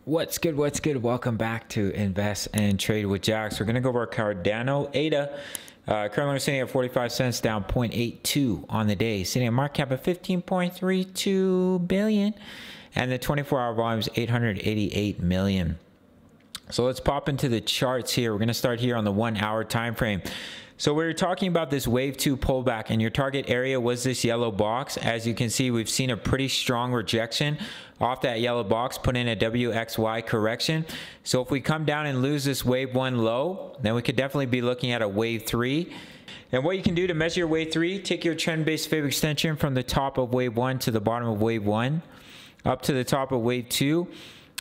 What's good? What's good? Welcome back to Invest and Trade with Jax. We're going to go over Cardano, ADA. Currently sitting at 45 cents, down 0.82 on the day. Sitting at market cap of 15.32 billion. And the 24-hour volume is 888 million. So let's pop into the charts here. We're going to start here on the 1 hour time frame. So we were talking about this wave 2 pullback, and your target area was this yellow box. As you can see, we've seen a pretty strong rejection off that yellow box, put in a WXY correction. So if we come down and lose this wave 1 low, then we could definitely be looking at a wave 3. And what you can do to measure your wave 3, take your trend-based fib extension from the top of wave 1 to the bottom of wave 1, up to the top of wave 2.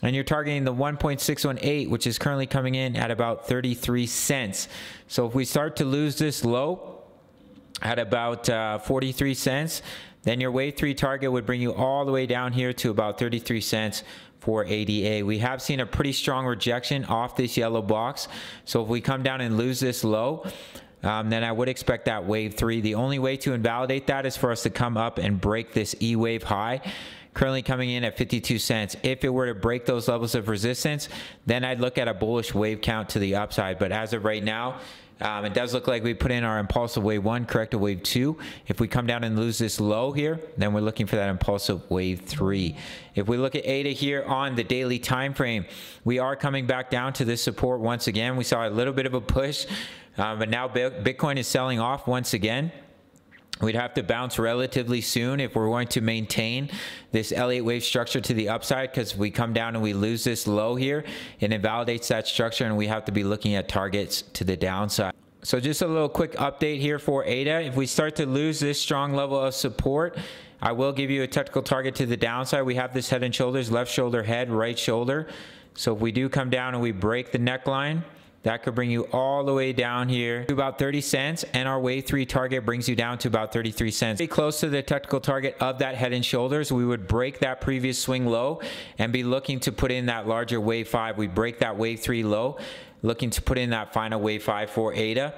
And you're targeting the 1.618, which is currently coming in at about 33 cents. So if we start to lose this low at about 43 cents, then your wave 3 target would bring you all the way down here to about 33 cents for ADA. We have seen a pretty strong rejection off this yellow box. So if we come down and lose this low, then I would expect that wave 3. The only way to invalidate that is for us to come up and break this E wave high, currently coming in at 52 cents. If it were to break those levels of resistance, then I'd look at a bullish wave count to the upside. But as of right now, it does look like we put in our impulsive wave 1, corrective wave 2. If we come down and lose this low here, then we're looking for that impulsive wave 3. If we look at ADA here on the daily time frame, we are coming back down to this support once again. We saw a little bit of a push, but now Bitcoin is selling off once again. We'd have to bounce relatively soon if we're going to maintain this Elliott wave structure to the upside, because if we come down and we lose this low here, it invalidates that structure and we have to be looking at targets to the downside. So just a little quick update here for ADA. If we start to lose this strong level of support, I will give you a technical target to the downside. We have this head and shoulders, left shoulder, head, right shoulder. So if we do come down and we break the neckline, that could bring you all the way down here to about 30 cents, and our wave 3 target brings you down to about 33 cents. Pretty close to the technical target of that head and shoulders. We would break that previous swing low and be looking to put in that larger wave 5. We break that wave 3 low, looking to put in that final wave 5 for ADA.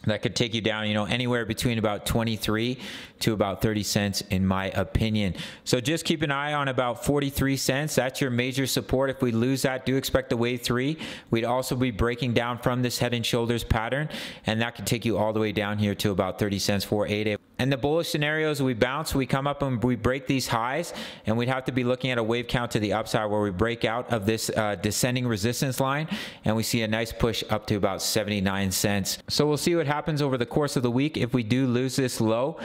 That could take you down, anywhere between about 23 to about 30 cents in my opinion. So just keep an eye on about 43 cents. That's your major support. If we lose that, do expect a wave 3. We'd also be breaking down from this head and shoulders pattern, and that could take you all the way down here to about 30 cents for ADA. And the bullish scenarios, we bounce, we come up and we break these highs, and we'd have to be looking at a wave count to the upside where we break out of this descending resistance line, and we see a nice push up to about 79 cents. So we'll see what happens over the course of the week if we do lose this low.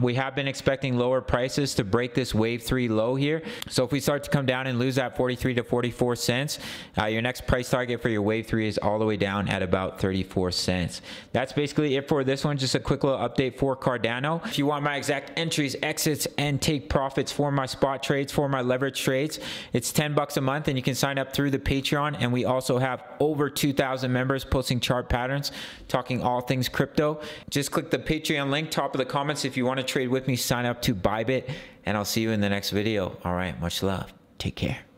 We have been expecting lower prices to break this wave 3 low here. So if we start to come down and lose that 43 to 44 cents, your next price target for your wave 3 is all the way down at about 34 cents. That's basically it for this one. Just a quick little update for Cardano. If you want my exact entries, exits, and take profits for my spot trades, for my leverage trades, it's $10 a month, and you can sign up through the Patreon. And we also have over 2,000 members posting chart patterns, talking all things crypto. Just click the Patreon link, top of the comments. If you want to trade with me, sign up to Bybit, and I'll see you in the next video. All right, much love. Take care.